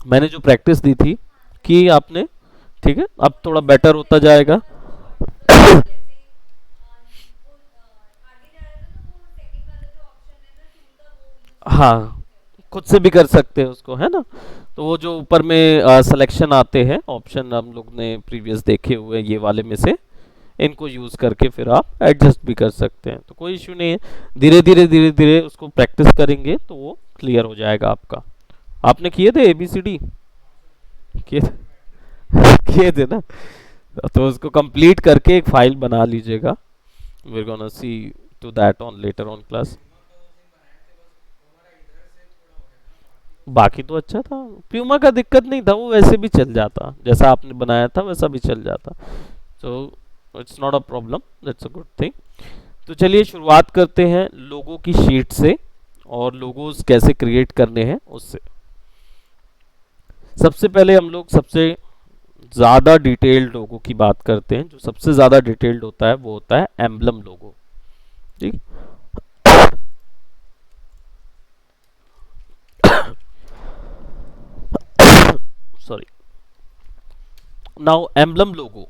मैंने जो प्रैक्टिस दी थी कि आपने, ठीक है, अब थोड़ा बेटर होता जाएगा। हाँ, खुद से भी कर सकते हैं उसको, है ना। तो वो जो ऊपर में सिलेक्शन आते हैं ऑप्शन, हम लोग ने प्रीवियस देखे हुए हैं, ये वाले में से इनको यूज करके फिर आप एडजस्ट भी कर सकते हैं, तो कोई इश्यू नहीं है। धीरे धीरे उसको प्रैक्टिस करेंगे तो वो क्लियर हो जाएगा आपका। आपने किए थे एबीसीडी? किए थे? किए थे ना। तो उसको कंप्लीट करके एक फाइल बना लीजिएगा। We are gonna see to that on later on class. बाकी तो अच्छा था। प्यूमा का दिक्कत नहीं था, वो वैसे भी चल जाता, जैसा आपने बनाया था वैसा भी चल जाता। So it's not a problem, that's a good thing. तो चलिए शुरुआत करते हैं लोगों की शीट से, और लोगोस कैसे क्रिएट करने हैं उससे। सबसे पहले हम लोग सबसे ज़्यादा डिटेल्ड लोगों की बात करते हैं। जो सबसे ज़्यादा डिटेल्ड होता है वो होता है एम्बलम लोगो। ठीक। सॉरी। नाउ एम्बलम लोगो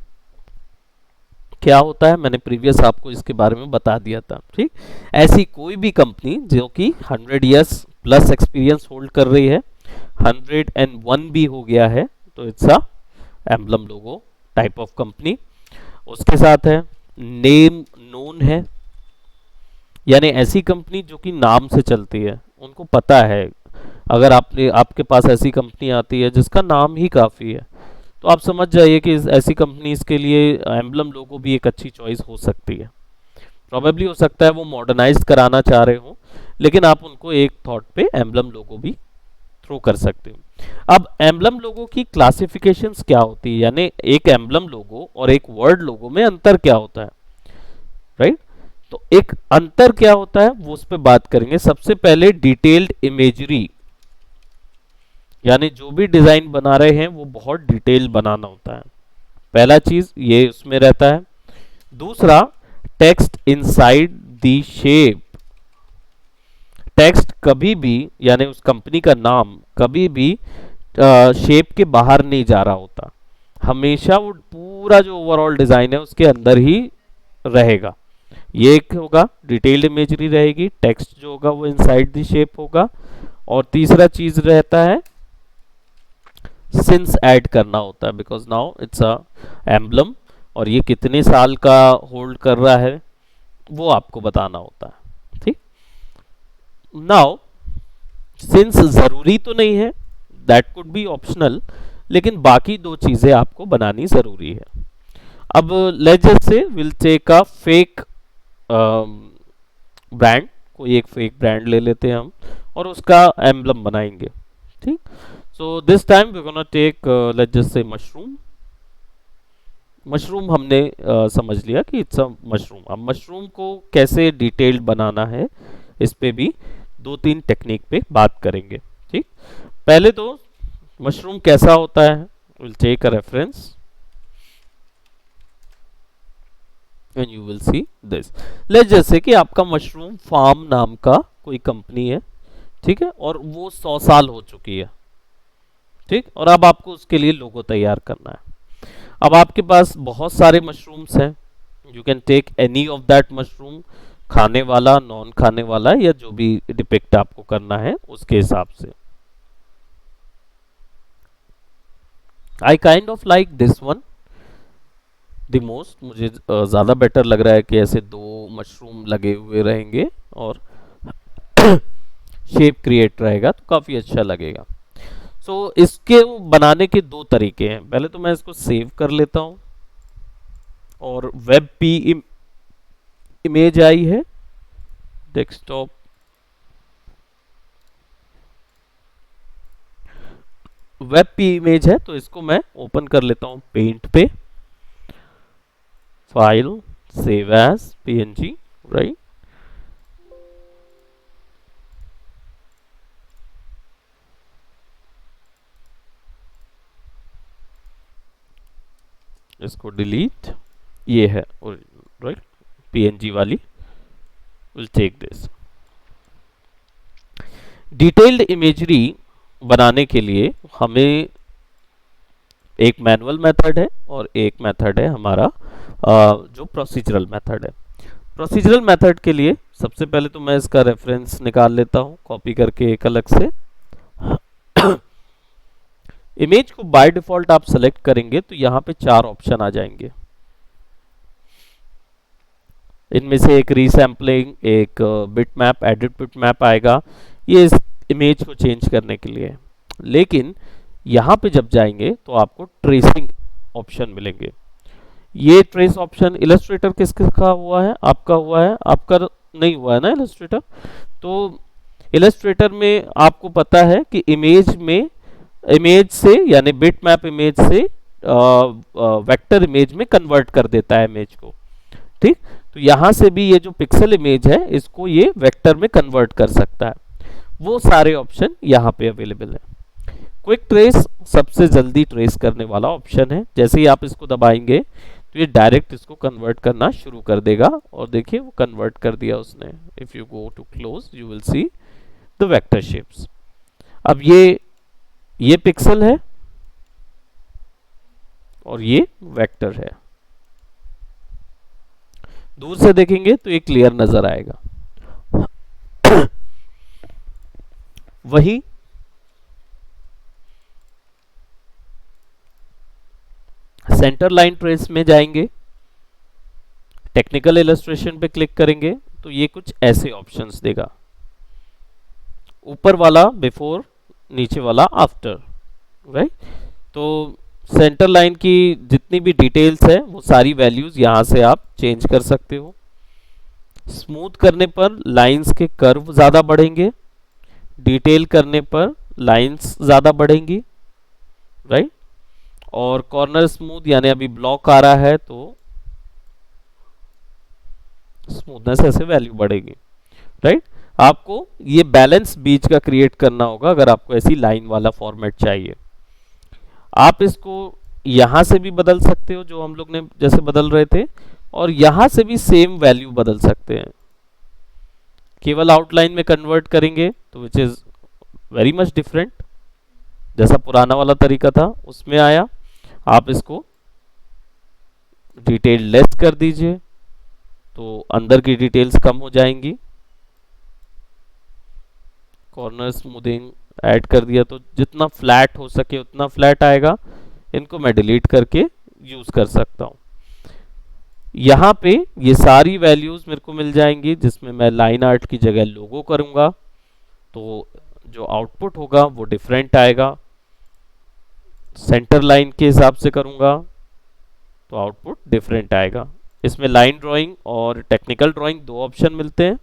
क्या होता है, मैंने प्रीवियस आपको इसके बारे में बता दिया था। ठीक। ऐसी कोई भी कंपनी जो कि 100 इयर्स प्लस एक्सपीरियंस होल्ड कर रही है, 101 भी हो गया है, तो it's a emblem logo type of company. उसके साथ है नेम नोन है, यानी ऐसी कंपनी जो कि नाम से चलती है, उनको पता है। अगर आपने आपके पास ऐसी कंपनी आती है जिसका नाम ही काफ़ी है, तो आप समझ जाइए कि ऐसी कंपनीज के लिए एम्बलम लोगो भी एक अच्छी चॉइस हो सकती है। प्रोबेबली हो सकता है वो मॉडर्नाइज कराना चाह रहे हो, लेकिन आप उनको एक थॉट पे एम्बलम लोगो भी थ्रो कर सकते हो। अब एम्बलम लोगो की क्लासिफिकेशंस क्या होती है, यानी एक एम्बलम लोगो और एक वर्ड लोगो में अंतर क्या होता है, राइट। तो एक अंतर क्या होता है वो उस पर बात करेंगे। सबसे पहले डिटेल्ड इमेजरी, यानी जो भी डिजाइन बना रहे हैं वो बहुत डिटेल बनाना होता है, पहला चीज ये उसमें रहता है। दूसरा, text inside the shape. Text कभी भी, यानी उस कंपनी का नाम कभी भी शेप के बाहर नहीं जा रहा होता, हमेशा वो पूरा जो ओवरऑल डिजाइन है उसके अंदर ही रहेगा। ये एक होगा, डिटेल्ड इमेजरी रहेगी, टेक्स्ट जो होगा वो इनसाइड द शेप होगा। और तीसरा चीज रहता है सिंस ऐड करना होता है, because now it's a emblem, और ये कितने साल का होल्ड कर रहा है वो आपको बताना होता है। ठीक। नाउ सिंस जरूरी तो नहीं है, दैट कुड बी ऑप्शनल, लेकिन बाकी दो चीजें आपको बनानी जरूरी है। अब let's just say will take a fake brand, कोई एक फेक ब्रांड ले लेते हैं हम, और उसका एम्बलम बनाएंगे। ठीक। So this time we gonna take let's just say mushroom. Mushroom हमने समझ लिया कि इट्स अ मशरूम। अब मशरूम को कैसे डिटेल्ड बनाना है, इस पे भी दो तीन टेक्निक पे बात करेंगे। ठीक। पहले तो मशरूम कैसा होता है, will take a reference and you will see this. ले जैसे कि आपका मशरूम फार्म नाम का कोई कंपनी है, ठीक है, और वो 100 साल हो चुकी है। ठीक। और अब आपको उसके लिए लोगो तैयार करना है। अब आपके पास बहुत सारे मशरूम्स हैं, you can take any of that mushroom, खाने वाला, नॉन खाने वाला, या जो भी डिपिक्ट आपको करना है उसके हिसाब से। I kind of like this one the most, मुझे ज़्यादा बेटर लग रहा है कि ऐसे दो मशरूम लगे हुए रहेंगे और शेप क्रिएट रहेगा तो काफ़ी अच्छा लगेगा। सो इसके बनाने के दो तरीके हैं। पहले तो मैं इसको सेव कर लेता हूँ, और वेब पी इमेज आई है, डेस्कटॉप वेब पी इमेज है, तो इसको मैं ओपन कर लेता हूँ पेंट पे, file, save as PNG, right. इसको डिलीट, ये है राइट, पीएनजी वाली, will take this detailed imagery. बनाने के लिए हमें एक मैनुअल मेथड है और एक मेथड है हमारा जो प्रोसीजरल मेथड है। प्रोसीजरल मेथड के लिए सबसे पहले तो मैं इसका रेफरेंस निकाल लेता हूँ कॉपी करके एक अलग से। इमेज को बाय डिफॉल्ट आप सेलेक्ट करेंगे तो यहाँ पे 4 ऑप्शन आ जाएंगे। इनमें से एक रीसैम्पलिंग, एक बिटमैप, एडिट बिटमैप आएगा, ये इस इमेज को चेंज करने के लिए। लेकिन यहाँ पे जब जाएंगे तो आपको ट्रेसिंग ऑप्शन मिलेंगे। ये ट्रेस ऑप्शन इलस्ट्रेटर किसका हुआ है? आपका हुआ है, आपका नहीं हुआ है ना इलस्ट्रेटर। तो इलस्ट्रेटर में आपको पता है कि इमेज से यानी बिटमैप इमेज से वेक्टर इमेज में कन्वर्ट कर देता है इमेज को। ठीक, तो यहां से भी ये जो पिक्सल इमेज है इसको ये वेक्टर में कन्वर्ट कर सकता है। वो सारे ऑप्शन यहाँ पे अवेलेबल है। क्विक ट्रेस सबसे जल्दी ट्रेस करने वाला ऑप्शन है। जैसे ही आप इसको दबाएंगे तो ये डायरेक्ट इसको कन्वर्ट करना शुरू कर देगा, और देखिए वो कन्वर्ट कर दिया उसने। If you go to close you will see the vector shapes. अब ये पिक्सल है और ये वेक्टर है। दूर से देखेंगे तो ये क्लियर नजर आएगा। वही सेंटर लाइन ट्रेस में जाएंगे, टेक्निकल इलस्ट्रेशन पे क्लिक करेंगे तो ये कुछ ऐसे ऑप्शंस देगा। ऊपर वाला बिफोर, नीचे वाला आफ्टर, राइट। तो सेंटर लाइन की जितनी भी डिटेल्स है वो सारी वैल्यूज यहां से आप चेंज कर सकते हो। स्मूथ करने पर लाइंस के कर्व ज़्यादा बढ़ेंगे, डिटेल करने पर लाइंस ज़्यादा बढ़ेंगी, राइट। और कॉर्नर स्मूथ यानी अभी ब्लॉक आ रहा है तो स्मूथनेस ऐसे वैल्यू बढ़ेगी, राइट। आपको ये बैलेंस बीच का क्रिएट करना होगा अगर आपको ऐसी लाइन वाला फॉर्मेट चाहिए। आप इसको यहां से भी बदल सकते हो जो हम लोग ने जैसे बदल रहे थे, और यहां से भी सेम वैल्यू बदल सकते हैं। केवल आउटलाइन में कन्वर्ट करेंगे तो which is very much different. जैसा पुराना वाला तरीका था उसमें आया, आप इसको डिटेल लेस कर दीजिए तो अंदर की डिटेल्स कम हो जाएंगी। कॉर्नर स्मूथिंग ऐड कर दिया तो जितना फ्लैट हो सके उतना फ्लैट आएगा। इनको मैं डिलीट करके यूज कर सकता हूं। यहाँ पे ये सारी वैल्यूज मेरे को मिल जाएंगी, जिसमें मैं लाइन आर्ट की जगह लोगो करूंगा तो जो आउटपुट होगा वो डिफरेंट आएगा। सेंटर लाइन के हिसाब से करूंगा तो आउटपुट डिफरेंट आएगा। इसमें लाइन ड्राइंग और टेक्निकल ड्राइंग 2 ऑप्शन मिलते हैं।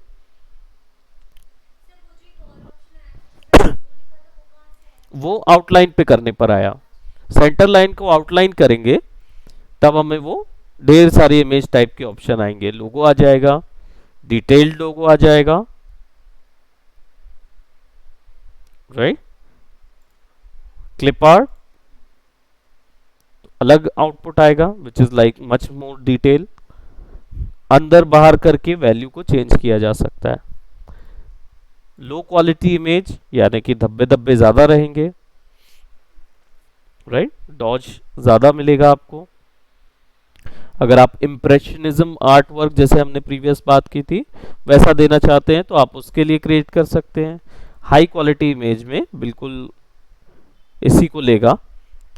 वो आउटलाइन पे करने पर आया। सेंटर लाइन को आउटलाइन करेंगे तब हमें वो ढेर सारी इमेज टाइप के ऑप्शन आएंगे। लोगो आ जाएगा, डिटेल्ड लोगो आ जाएगा, राइट। क्लिप आर्ट अलग आउटपुट आएगा which is like much more detail. अंदर बाहर करके वैल्यू को चेंज किया जा सकता है। लो क्वालिटी इमेज यानी कि धब्बे धब्बे ज्यादा रहेंगे, राइट, डॉज ज्यादा मिलेगा आपको। अगर आप इम्प्रेशनिज्म आर्ट वर्क जैसे हमने प्रीवियस बात की थी वैसा देना चाहते हैं तो आप उसके लिए क्रिएट कर सकते हैं। हाई क्वालिटी इमेज में बिल्कुल इसी को लेगा,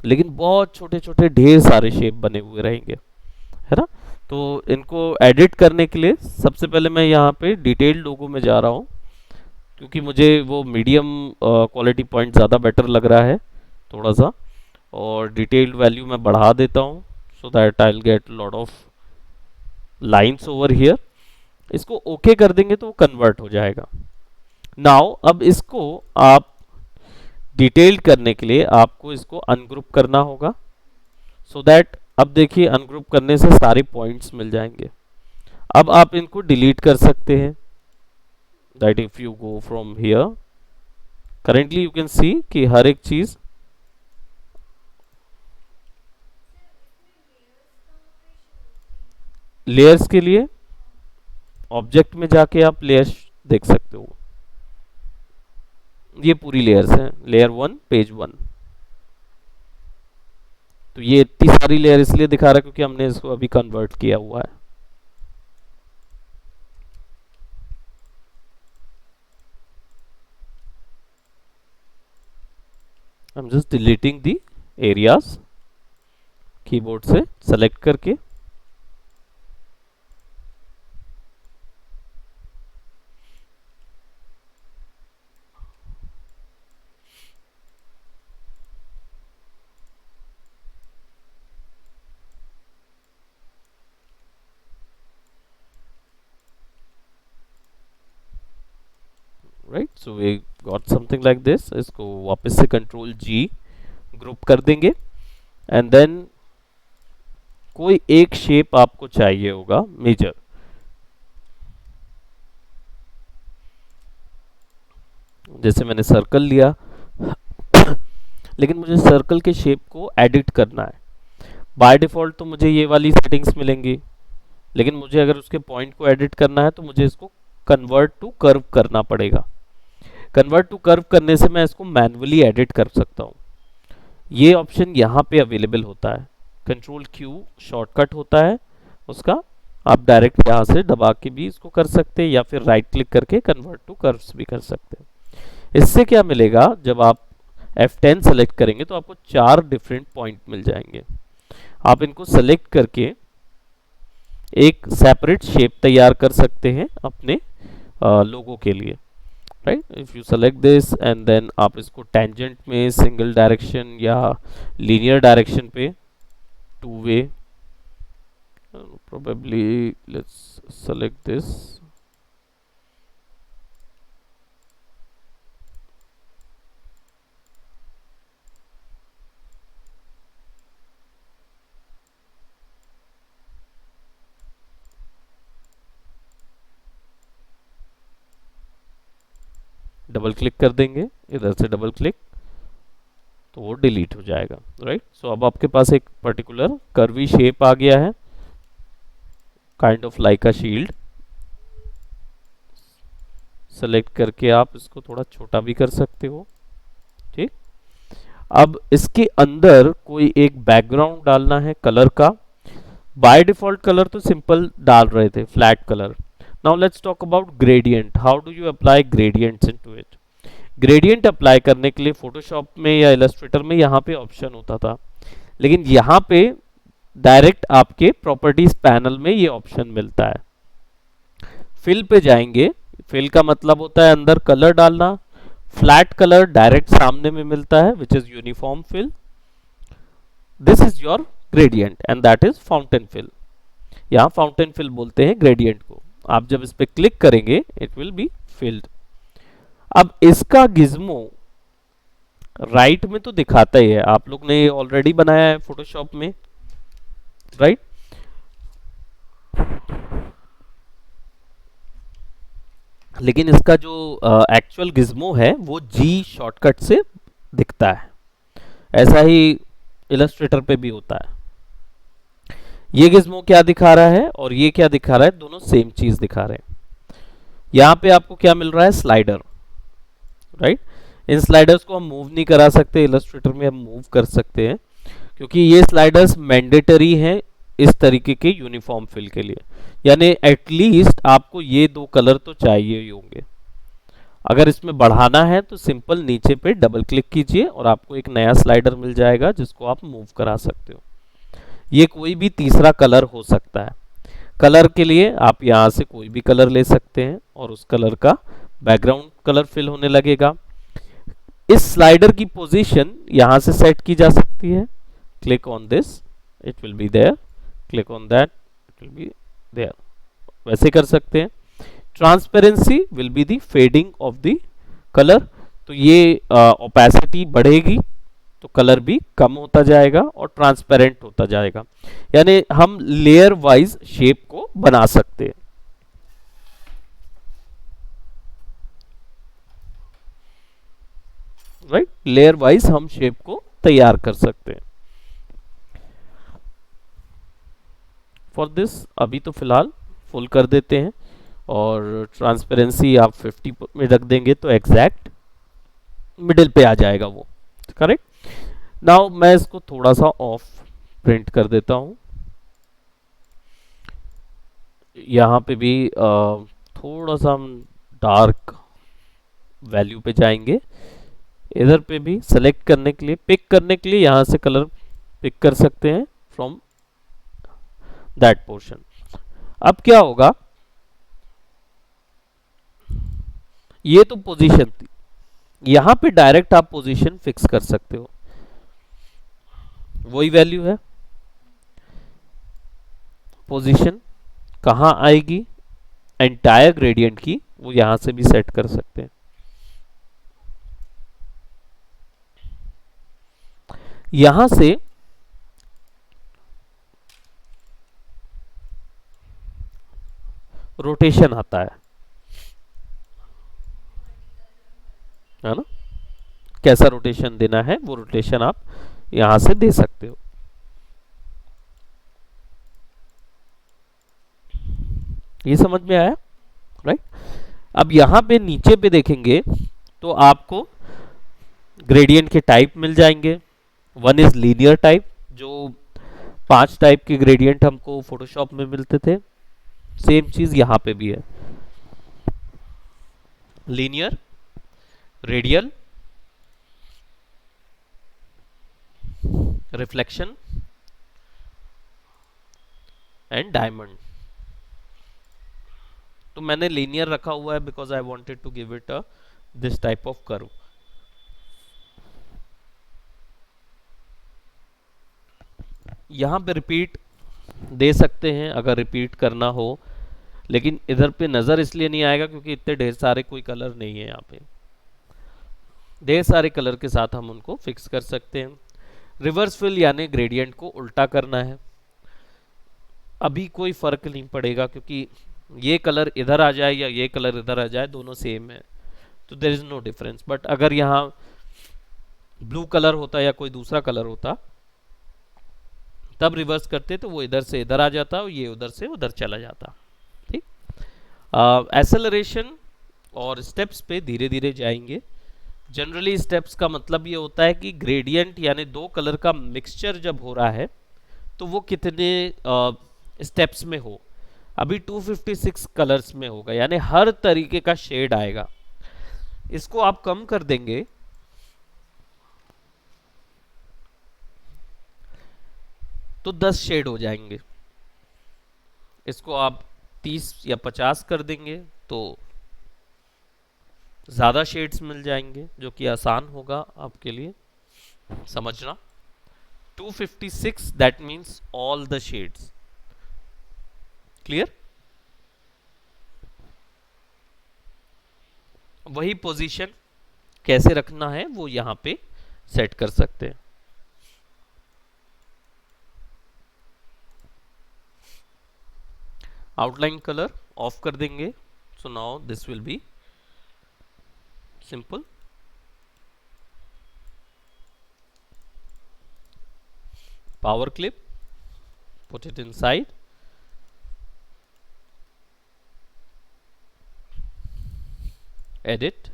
लेकिन बहुत छोटे छोटे ढेर सारे शेप बने हुए रहेंगे, है ना। तो इनको एडिट करने के लिए सबसे पहले मैं यहाँ पे डिटेल्ड लोगो में जा रहा हूँ, क्योंकि मुझे वो मीडियम क्वालिटी पॉइंट ज़्यादा बेटर लग रहा है थोड़ा सा, और डिटेल्ड वैल्यू मैं बढ़ा देता हूँ so that I will get lot of lines over here. इसको ओके कर देंगे तो वो कन्वर्ट हो जाएगा। नाउ अब इसको आप डिटेल्ड करने के लिए आपको इसको अनग्रुप करना होगा सो दैट, अब देखिए अनग्रुप करने से सारे पॉइंट्स मिल जाएंगे। अब आप इनको डिलीट कर सकते हैं, that if you go from here currently you can see कि हर एक चीज लेयर्स के लिए ऑब्जेक्ट में जाके आप लेयर्स देख सकते हो। ये पूरी लेयर्स हैं, लेयर 1 पेज 1। तो ये इतनी सारी लेयर इसलिए दिखा रहा है क्योंकि हमने इसको अभी कन्वर्ट किया हुआ है। I'm just deleting the areas keyboard से सेलेक्ट करके। Right, so we got something like this. इसको वापस से कंट्रोल जी ग्रुप कर देंगे एंड देन कोई एक शेप आपको चाहिए होगा मेजर। जैसे मैंने सर्कल लिया लेकिन मुझे सर्कल के शेप को एडिट करना है। बाय डिफॉल्ट तो मुझे ये वाली सेटिंग्स मिलेंगी, लेकिन मुझे अगर उसके पॉइंट को एडिट करना है तो मुझे इसको कन्वर्ट टू कर्व करना पड़ेगा। कन्वर्ट टू कर्व करने से मैं इसको मैन्युअली एडिट कर सकता हूँ। ये ऑप्शन यहाँ पे अवेलेबल होता है, कंट्रोल क्यू शॉर्टकट होता है उसका। आप डायरेक्ट यहाँ से दबा के भी इसको कर सकते हैं या फिर राइट क्लिक करके कन्वर्ट टू कर्व्स भी कर सकते हैं। इससे क्या मिलेगा, जब आप F10 सेलेक्ट करेंगे तो आपको 4 डिफरेंट पॉइंट मिल जाएंगे। आप इनको सेलेक्ट करके एक सेपरेट शेप तैयार कर सकते हैं अपने लोगो के लिए। Right, if you select this and then आप इसको टेंजेंट में सिंगल डायरेक्शन या लीनियर डायरेक्शन पे two way, probably let's select this, double click कर देंगे, इधर से डबल क्लिक तो वो डिलीट हो जाएगा। राइट, सो अब आपके पास एक पर्टिकुलर कर्वी शेप आ गया है, kind of like a shield. Select करके आप इसको थोड़ा छोटा भी कर सकते हो। ठीक, अब इसके अंदर कोई एक बैकग्राउंड डालना है कलर का। बाय डिफॉल्ट कलर तो सिंपल डाल रहे थे, flat colour. Now let's talk about gradient. How do you apply gradients into it? Gradient apply करने के लिए फोटोशॉप में या इलस्ट्रेटर में यहाँ पे ऑप्शन होता था, लेकिन यहाँ पे डायरेक्ट आपके प्रॉपर्टीज पैनल में ये ऑप्शन मिलता है। फिल पे जाएंगे, फिल का मतलब होता है अंदर कलर डालना। फ्लैट कलर डायरेक्ट सामने में मिलता है which is uniform fill. This is your gradient and that is fountain fill. यहाँ फाउंटेन फिल बोलते हैं ग्रेडियंट को। आप जब इस पे क्लिक करेंगे इट विल बी फिल्ड। अब इसका गिज्मो राइट में तो दिखाता ही है, आप लोग ने ऑलरेडी बनाया है फोटोशॉप में। राइट, लेकिन इसका जो एक्चुअल गिज्मो है वो जी शॉर्टकट से दिखता है। ऐसा ही इलस्ट्रेटर पे भी होता है। ये गिज्मो क्या दिखा रहा है और ये क्या दिखा रहा है, दोनों सेम चीज दिखा रहे हैं। यहाँ पे आपको क्या मिल रहा है, स्लाइडर। राइट, इन स्लाइडर्स को हम मूव नहीं करा सकते, इलस्ट्रेटर में हम मूव कर सकते हैं क्योंकि ये स्लाइडर्स मैंडेटरी हैं इस तरीके के यूनिफॉर्म फिल के लिए। यानी एटलीस्ट आपको ये 2 कलर तो चाहिए ही होंगे। अगर इसमें बढ़ाना है तो सिंपल नीचे पे डबल क्लिक कीजिए और आपको एक नया स्लाइडर मिल जाएगा जिसको आप मूव करा सकते हो। ये कोई भी तीसरा कलर हो सकता है। कलर के लिए आप यहाँ से कोई भी कलर ले सकते हैं और उस कलर का बैकग्राउंड कलर फिल होने लगेगा। इस स्लाइडर की पोजीशन यहाँ से सेट की जा सकती है। Click on this, it will be there. Click on that, it will be there. वैसे कर सकते हैं। Transparency will be the fading of the colour. तो ये ओपेसिटी बढ़ेगी तो कलर भी कम होता जाएगा और ट्रांसपेरेंट होता जाएगा। यानी हम लेयर वाइज शेप को बना सकते हैं। राइट, लेयर वाइज हम शेप को तैयार कर सकते हैं। फॉर दिस अभी तो फिलहाल फुल कर देते हैं और ट्रांसपेरेंसी आप 50 में रख देंगे तो एग्जैक्ट। मिडिल पे आ जाएगा वो, करेक्ट। नाउ मैं इसको थोड़ा सा ऑफ प्रिंट कर देता हूँ। यहाँ पे भी थोड़ा सा हम डार्क वैल्यू पे जाएंगे। इधर पे भी सेलेक्ट करने के लिए, पिक करने के लिए यहाँ से कलर पिक कर सकते हैं फ्रॉम दैट पोर्शन। अब क्या होगा, ये तो पोजीशन थी, यहाँ पे डायरेक्ट आप पोजीशन फिक्स कर सकते हो। वही वैल्यू है, पोजीशन कहाँ आएगी एंटायर ग्रेडियंट की, वो यहां से भी सेट कर सकते हैं। यहां से रोटेशन आता है ना, कैसा रोटेशन देना है वो रोटेशन आप यहां से दे सकते हो। ये समझ में आया, राइट। अब यहां पे नीचे पे देखेंगे तो आपको ग्रेडियंट के टाइप मिल जाएंगे। वन इज लीनियर टाइप, जो 5 टाइप के ग्रेडियंट हमको फोटोशॉप में मिलते थे, सेम चीज यहां पे भी है। Linear, radial, reflection and diamond. तो मैंने लीनियर रखा हुआ है because I wanted to give it a this type of curve. यहां पे रिपीट दे सकते हैं अगर रिपीट करना हो, लेकिन इधर पे नजर इसलिए नहीं आएगा क्योंकि इतने ढेर सारे कोई कलर नहीं है। यहाँ पे ढेर सारे कलर के साथ हम उनको फिक्स कर सकते हैं। रिवर्स फिल यानी ग्रेडियंट को उल्टा करना है। अभी कोई फर्क नहीं पड़ेगा क्योंकि ये कलर इधर आ जाए या ये कलर इधर आ जाए, दोनों सेम है, तो there is no difference. But अगर यहाँ ब्लू कलर होता या कोई दूसरा कलर होता तब रिवर्स करते तो वो इधर से इधर आ जाता और ये उधर से उधर चला जाता। ठीक, एक्सेलरेशन और स्टेप्स पे धीरे धीरे जाएंगे। जनरली स्टेप्स का मतलब ये होता है कि ग्रेडियंट यानी दो कलर का मिक्सचर जब हो रहा है तो वो कितने स्टेप्स में हो। अभी 256 कलर्स में होगा, यानी हर तरीके का शेड आएगा। इसको आप कम कर देंगे तो 10 शेड हो जाएंगे। इसको आप 30 या 50 कर देंगे तो ज़्यादा शेड्स मिल जाएंगे, जो कि आसान होगा आपके लिए समझना। 256 that means all the shades. Clear. वही पोजीशन कैसे रखना है वो यहां पे सेट कर सकते हैं। आउटलाइन कलर ऑफ कर देंगे। So now this will be simple. Power clip, put it inside, edit,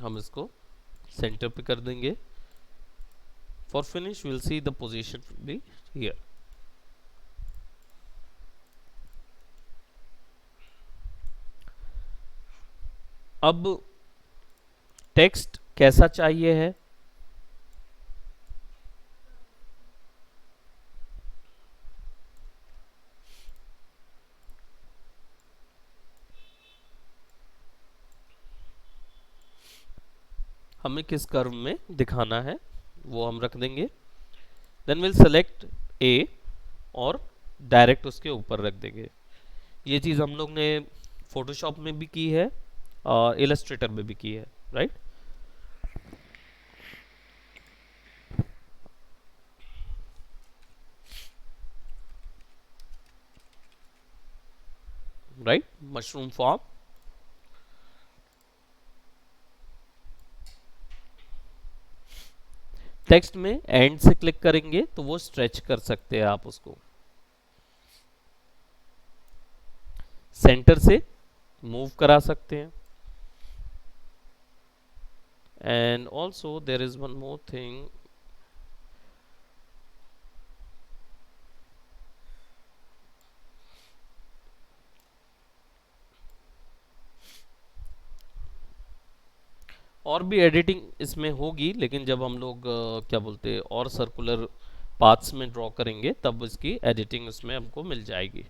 हम इसको सेंटर पे कर देंगे। For finish will see the position be here. अब टेक्स्ट कैसा चाहिए है, हमें किस कर्व में दिखाना है वो हम रख देंगे। देन विल सेलेक्ट ए और डायरेक्ट उसके ऊपर रख देंगे। ये चीज़ हम लोग ने फोटोशॉप में भी की है और इलस्ट्रेटर में भी की है, right. Right, mushroom form. Text में एंड से क्लिक करेंगे तो वो स्ट्रेच कर सकते हैं आप उसको, सेंटर से मूव करा सकते हैं। And also there is one more thing, और भी एडिटिंग इसमें होगी, लेकिन जब हम लोग क्या बोलते हैं और सर्कुलर पाथ्स में ड्रॉ करेंगे तब इसकी एडिटिंग उसमें हमको मिल जाएगी।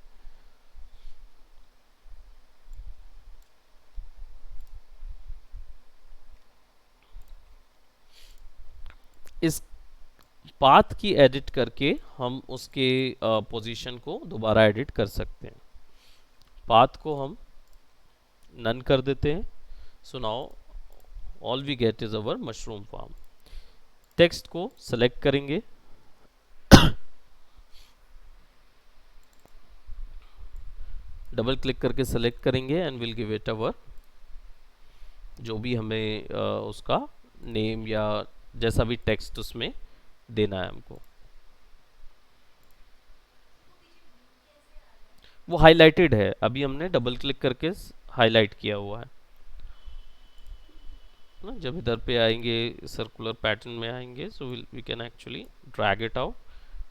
इस पाथ की एडिट करके हम उसके पोजीशन को दोबारा एडिट कर सकते हैं। पाथ को हम नन कर देते हैं। So now all we get is our mushroom form. Text को सेलेक्ट करेंगे, डबल क्लिक करके सेलेक्ट करेंगे and will give it our जो भी हमें उसका नेम या जैसा भी टेक्स्ट उसमें देना है हमको। वो हाईलाइटेड है, अभी हमने डबल क्लिक करके हाईलाइट किया हुआ है ना। जब इधर पे आएंगे सर्कुलर पैटर्न में आएंगे, so we can actually drag it out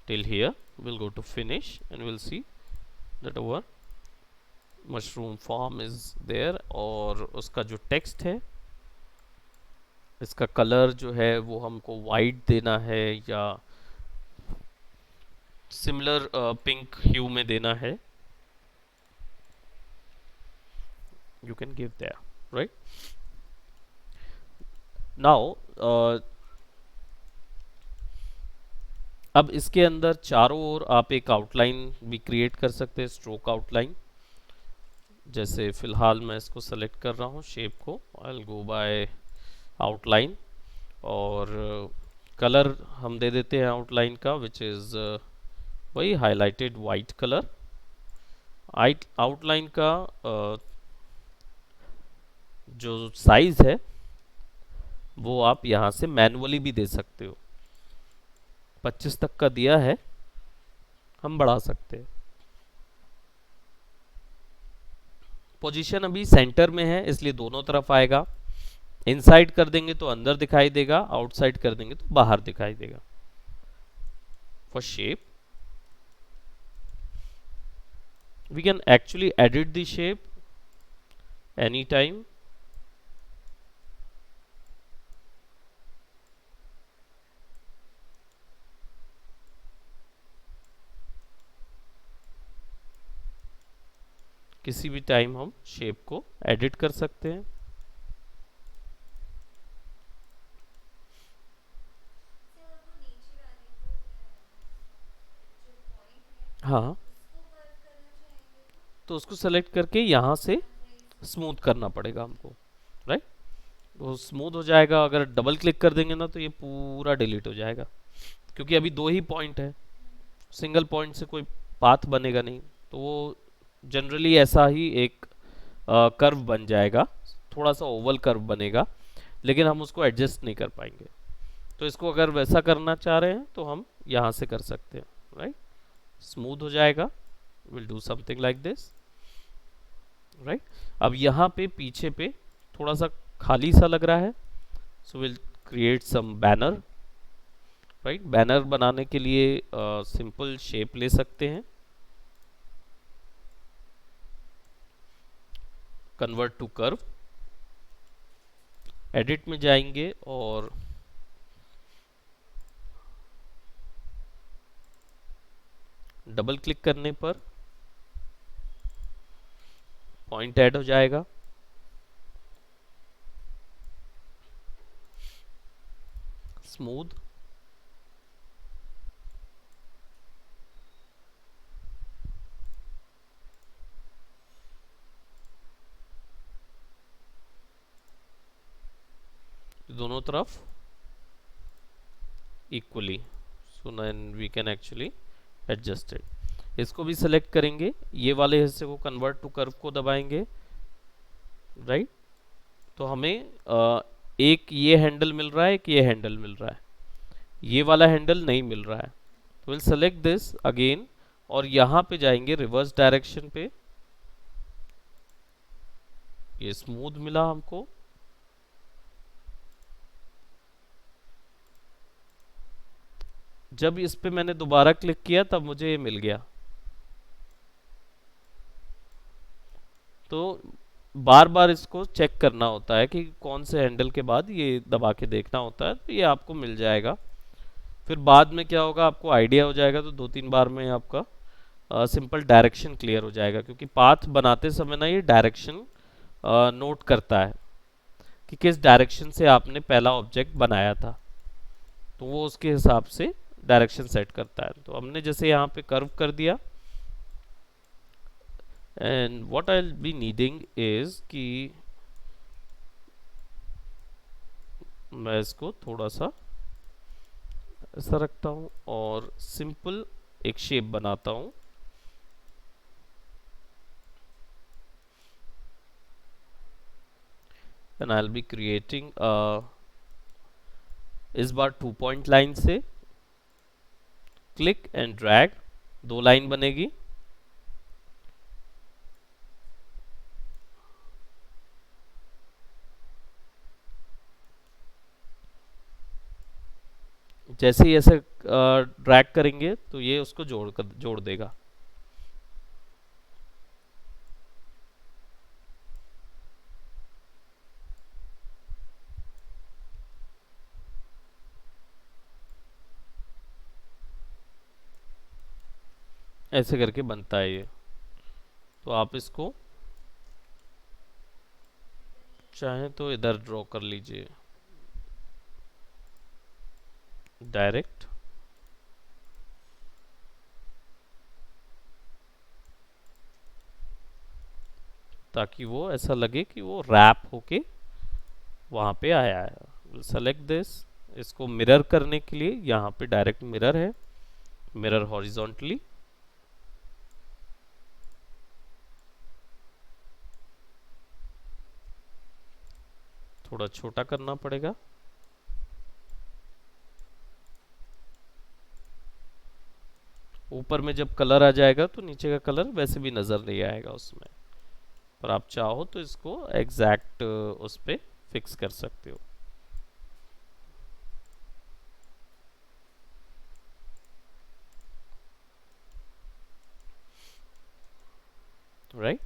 till here, will go to finish and will see that our mushroom form is there. और उसका जो टेक्स्ट है, इसका कलर जो है वो हमको वाइट देना है या सिमिलर पिंक ह्यू में देना है, you can give there, right? Now अब इसके अंदर चारों ओर आप एक आउटलाइन भी क्रिएट कर सकते हैं, स्ट्रोक आउटलाइन। जैसे फिलहाल मैं इसको सेलेक्ट कर रहा हूँ शेप को, I will go by outline और कलर हम दे देते हैं आउटलाइन का विच इज़ वही हाईलाइटेड वाइट कलर। आउटलाइन का जो साइज है वो आप यहाँ से मैनुअली भी दे सकते हो। 25 तक का दिया है, हम बढ़ा सकते हैं। पोजीशन अभी सेंटर में है इसलिए दोनों तरफ आएगा। इनसाइड कर देंगे तो अंदर दिखाई देगा, आउटसाइड कर देंगे तो बाहर दिखाई देगा। For shape we can actually edit the shape any time. किसी भी टाइम हम शेप को एडिट कर सकते हैं। हाँ, तो उसको सेलेक्ट करके यहाँ से स्मूथ करना पड़ेगा हमको, राइट? वो स्मूथ हो जाएगा। अगर डबल क्लिक कर देंगे ना तो ये पूरा डिलीट हो जाएगा, क्योंकि अभी दो ही पॉइंट है, सिंगल पॉइंट से कोई पाथ बनेगा नहीं। तो वो जनरली ऐसा ही एक कर्व बन जाएगा, थोड़ा सा ओवल कर्व बनेगा, लेकिन हम उसको एडजस्ट नहीं कर पाएंगे। तो इसको अगर वैसा करना चाह रहे हैं तो हम यहाँ से कर सकते हैं, राइट? स्मूथ हो जाएगा। Will do something like this, right? अब यहाँ पे पीछे पे थोड़ा सा खाली सा लग रहा है, so will create some banner, right? Banner बनाने के लिए सिंपल शेप ले सकते हैं, कन्वर्ट टू कर्व, एडिट में जाएंगे और डबल क्लिक करने पर पॉइंट ऐड हो जाएगा। स्मूथ, दोनों तरफ equally, so then we can actually adjust it. इसको भी सिलेक्ट करेंगे, ये वाले हिस्से को कन्वर्ट टू कर्व को दबाएंगे, राइट? तो हमें एक ये हैंडल मिल रहा है, एक ये हैंडल मिल रहा है। ये वाला हैंडल नहीं मिल रहा है, तो विल सेलेक्ट दिस अगेन और यहाँ पे जाएंगे रिवर्स डायरेक्शन पे। ये स्मूथ मिला हमको, जब इस पे मैंने दोबारा क्लिक किया तब मुझे ये मिल गया। तो बार बार इसको चेक करना होता है कि कौन से हैंडल के बाद ये दबा के देखना होता है, तो ये आपको मिल जाएगा। फिर बाद में क्या होगा, आपको आइडिया हो जाएगा, तो 2-3 बार में आपका सिंपल डायरेक्शन क्लियर हो जाएगा, क्योंकि पाथ बनाते समय ना ये डायरेक्शन नोट करता है कि किस डायरेक्शन से आपने पहला ऑब्जेक्ट बनाया था, तो वो उसके हिसाब से डायरेक्शन सेट करता है। तो हमने जैसे यहाँ पे कर्व कर दिया, and what I will be needing is कि मैं इसको थोड़ा सा ऐसा रखता हूँ और सिंपल एक शेप बनाता हूँ। And I will be creating इस बार 2 पॉइंट लाइन से क्लिक एंड ड्रैग, 2 लाइन बनेगी। जैसे ही ऐसे ड्रैग करेंगे तो ये उसको जोड़ देगा। ऐसे करके बनता है ये। तो आप इसको चाहें तो इधर ड्रॉ कर लीजिए डायरेक्ट, ताकि वो ऐसा लगे कि वो रैप होके वहां पे आया है। सेलेक्ट दिस, इसको मिरर करने के लिए यहाँ पे डायरेक्ट मिरर है, मिरर हॉरिजॉन्टली, थोड़ा छोटा करना पड़ेगा। ऊपर में जब कलर आ जाएगा तो नीचे का कलर वैसे भी नजर नहीं आएगा उसमें, पर आप चाहो तो इसको एग्जैक्ट उस पे फिक्स कर सकते हो। राइट,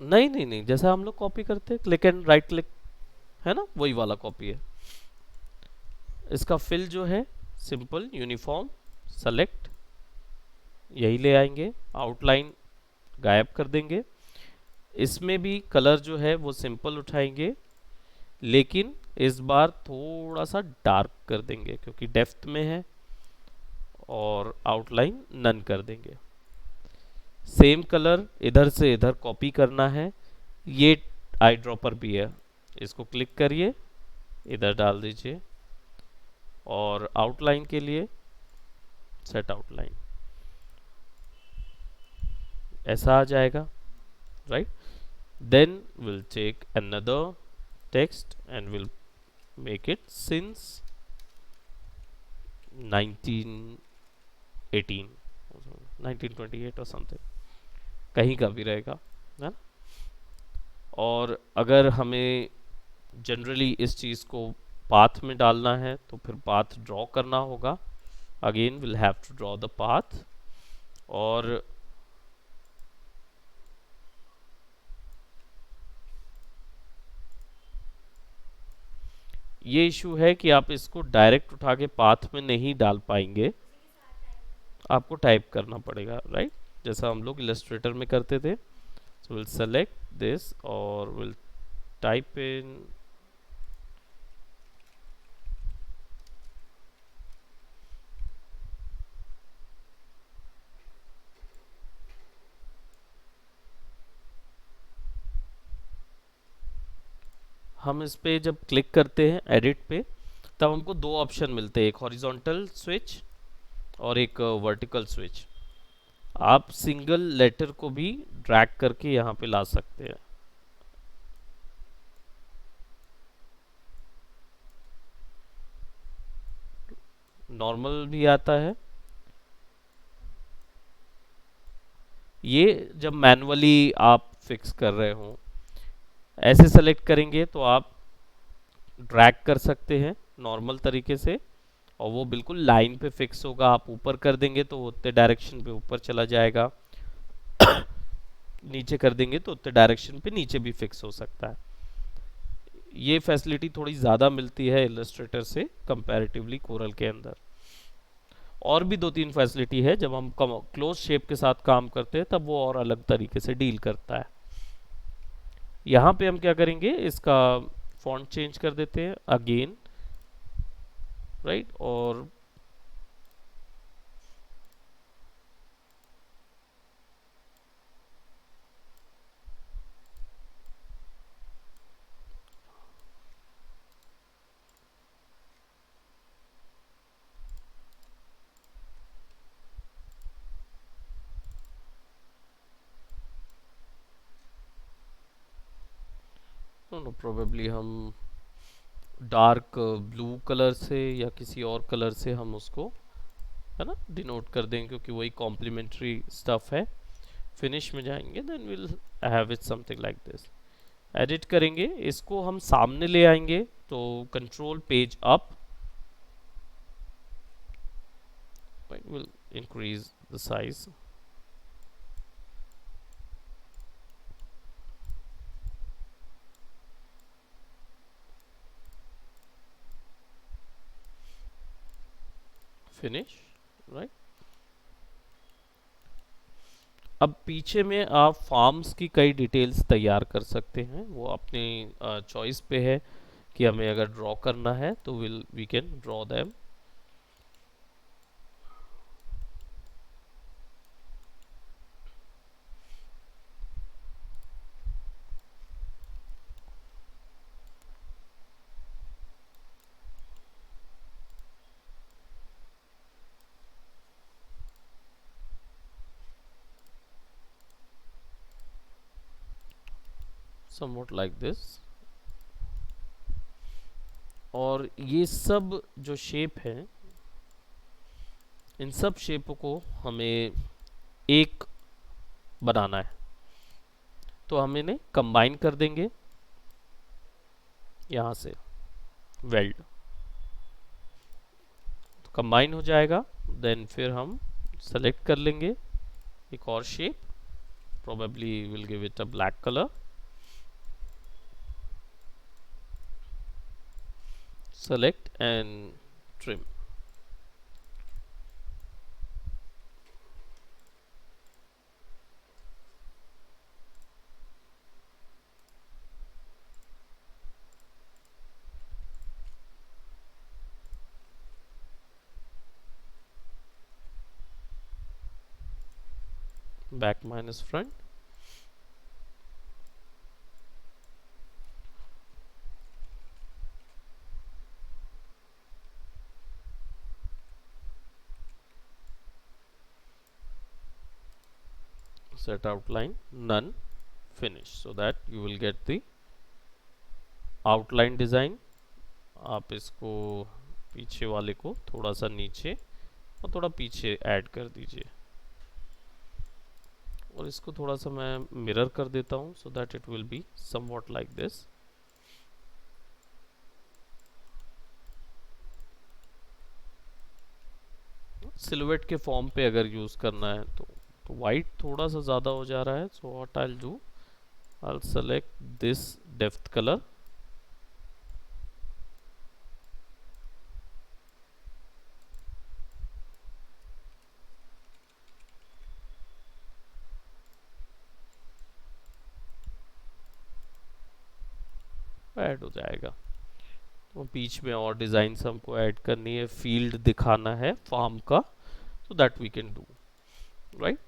नहीं नहीं नहीं, जैसा हम लोग कॉपी करते हैं क्लिक एंड राइट क्लिक, है ना, वही वाला कॉपी है। इसका फिल जो है सिंपल यूनिफॉर्म सेलेक्ट, यही ले आएंगे, आउटलाइन गायब कर देंगे। इसमें भी कलर जो है वो सिंपल उठाएंगे, लेकिन इस बार थोड़ा सा डार्क कर देंगे क्योंकि डेप्थ में है, और आउटलाइन नन कर देंगे। सेम कलर इधर से इधर कॉपी करना है, ये आई ड्रॉपर भी है, इसको क्लिक करिए, इधर डाल दीजिए, और आउटलाइन के लिए सेट आउटलाइन, ऐसा आ जाएगा। Right, then will take another text and will make it since 1918 1928 और समथिंग, कहीं का भी रहेगा, है ना। और अगर हमें जनरली इस चीज़ को पाथ में डालना है तो फिर पाथ ड्रॉ करना होगा, again will have to draw the path. और ये इशू है कि आप इसको डायरेक्ट उठा के पाथ में नहीं डाल पाएंगे, आपको टाइप करना पड़ेगा। राइट, जैसा हम लोग इलस्ट्रेटर में करते थे। सो विल सेलेक्ट दिस और विल टाइप इन हम इस पे जब क्लिक करते हैं एडिट पे, तब हमको 2 ऑप्शन मिलते हैं, एक हॉरिजॉन्टल स्विच और एक वर्टिकल स्विच। आप सिंगल लेटर को भी ड्रैग करके यहाँ पे ला सकते हैं। नॉर्मल भी आता है। ये जब मैनुअली आप फिक्स कर रहे हो, ऐसे सेलेक्ट करेंगे तो आप ड्रैग कर सकते हैं नॉर्मल तरीके से, और वो बिल्कुल लाइन पे फिक्स होगा। आप ऊपर कर देंगे तो उतने डायरेक्शन पे ऊपर चला जाएगा, नीचे कर देंगे तो उतने डायरेक्शन पे नीचे भी फिक्स हो सकता है। ये फैसिलिटी थोड़ी ज़्यादा मिलती है इलस्ट्रेटर से कंपैरेटिवली कोरल के अंदर। और भी दो तीन फैसिलिटी है, जब हम क्लोज शेप के साथ काम करते हैं तब वो और अलग तरीके से डील करता है। यहाँ पे हम क्या करेंगे, इसका फॉन्ट चेंज कर देते हैं अगेन, राइट। और नो प्रोबेबली हम डार्क ब्लू कलर से या किसी और कलर से हम उसको, है ना, डिनोट कर देंगे, क्योंकि वही कॉम्प्लीमेंट्री स्टफ है। फिनिश में जाएंगे, then will have it something like this. Edit करेंगे, इसको हम सामने ले आएंगे तो control page up, will increase the size. Finish, right. अब पीछे में आप फॉर्म्स की कई डिटेल्स तैयार कर सकते हैं, वो अपनी चॉइस पे है कि हमें अगर ड्रॉ करना है तो we can draw them. somewhat like this। और ये सब जो शेप है, इन सब शेप को हमें एक बनाना है, तो हम इन्हें कंबाइन कर देंगे यहाँ से, वेल्ड तो कंबाइन हो जाएगा। देन फिर हम सेलेक्ट कर लेंगे एक और shape, probably will give it a black colour, select and trim। back minus front, set outline none, finish, so that you will get the outline design। आप इसको पीछे वाले को थोड़ा सा नीचे और थोड़ा पीछे ऐड कर दीजिए, और इसको थोड़ा सा मैं मिरर कर देता हूँ so that it will be somewhat like this. Silhouette के फॉर्म पे अगर यूज करना है तो वाइट थोड़ा सा ज़्यादा हो जा रहा है, so what I will do, I will select this depth colour, add हो जाएगा। तो बीच में और डिज़ाइन हमको ऐड करनी है, फील्ड दिखाना है फॉर्म का, so that we can do, right.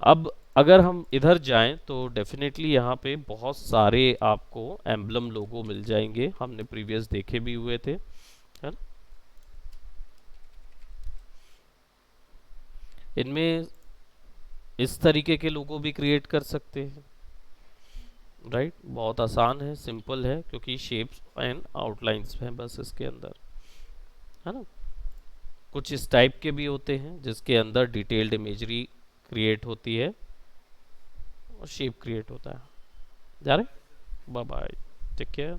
अब अगर हम इधर जाएं तो डेफिनेटली यहाँ पे बहुत सारे आपको एम्बलम लोगो मिल जाएंगे, हमने प्रीवियस देखे भी हुए थे, है ना। इनमें इस तरीके के लोगो भी क्रिएट कर सकते हैं, राइट। बहुत आसान है, सिंपल है, क्योंकि शेप्स एंड आउटलाइंस हैं बस इसके अंदर, है ना। कुछ इस टाइप के भी होते हैं जिसके अंदर डिटेल्ड इमेजरी क्रिएट होती है और शेप क्रिएट होता है। जा रहे, bye bye, take care.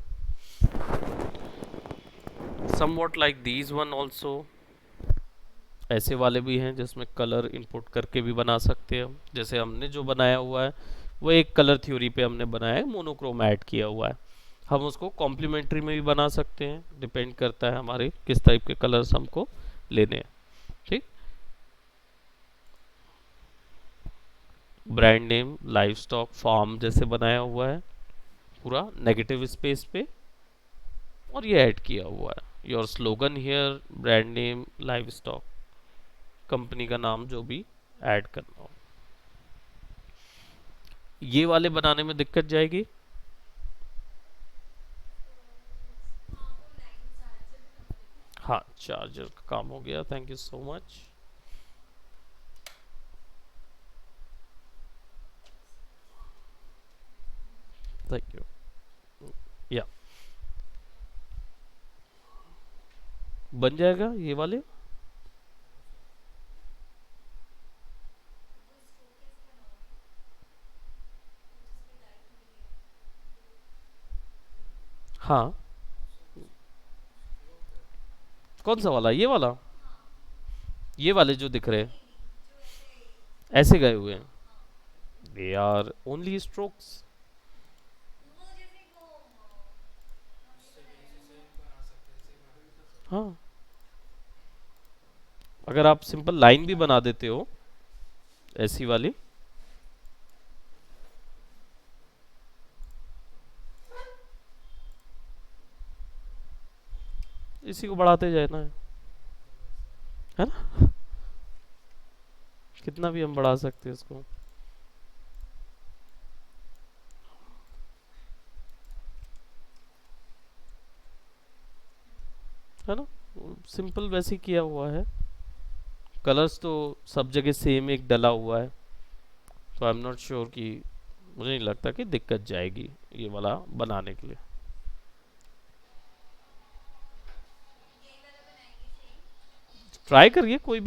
Somewhat like these one also, ऐसे वाले भी हैं जिसमें कलर इनपुट करके भी बना सकते हैं हम। जैसे हमने जो बनाया हुआ है वो एक कलर थ्योरी पे हमने बनाया है, मोनोक्रोम ऐड किया हुआ है। हम उसको कॉम्प्लीमेंट्री में भी बना सकते हैं, डिपेंड करता है हमारे किस टाइप के कलर्स हमको लेने हैं, ठीक। Brand name live stock farm जैसे बनाया हुआ है पूरा नेगेटिव स्पेस पे, और ये ऐड किया हुआ है। Your slogan here, brand name live stock, company का नाम जो भी ऐड करना हो। ये वाले बनाने में दिक्कत जाएगी। हाँ, चार्जर का काम हो गया, thank you so much. Thank you. या बन जाएगा ये वाले। हाँ, कौन सा वाला, ये वाला, ये वाले जो दिख रहे हैं ऐसे गए हुए हैं, दे आर ओनली स्ट्रोक्स। हाँ, अगर आप सिंपल लाइन भी बना देते हो ऐसी वाली, इसी को बढ़ाते जाए ना, है ना, कितना भी हम बढ़ा सकते हैं इसको, है ना। सिंपल वैसे ही किया हुआ है। कलर्स तो सब जगह सेम एक डला हुआ है, तो आई एम नॉट श्योर कि, मुझे नहीं लगता कि दिक्कत जाएगी ये वाला बनाने के लिए। ट्राई करिए, कोई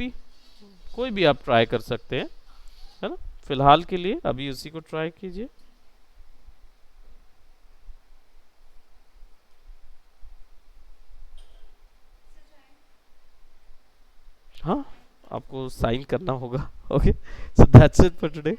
भी आप ट्राई कर सकते हैं, है ना। फिलहाल के लिए अभी उसी को ट्राई कीजिए। हाँ, आपको साइन करना होगा। Okay, so that's it for today.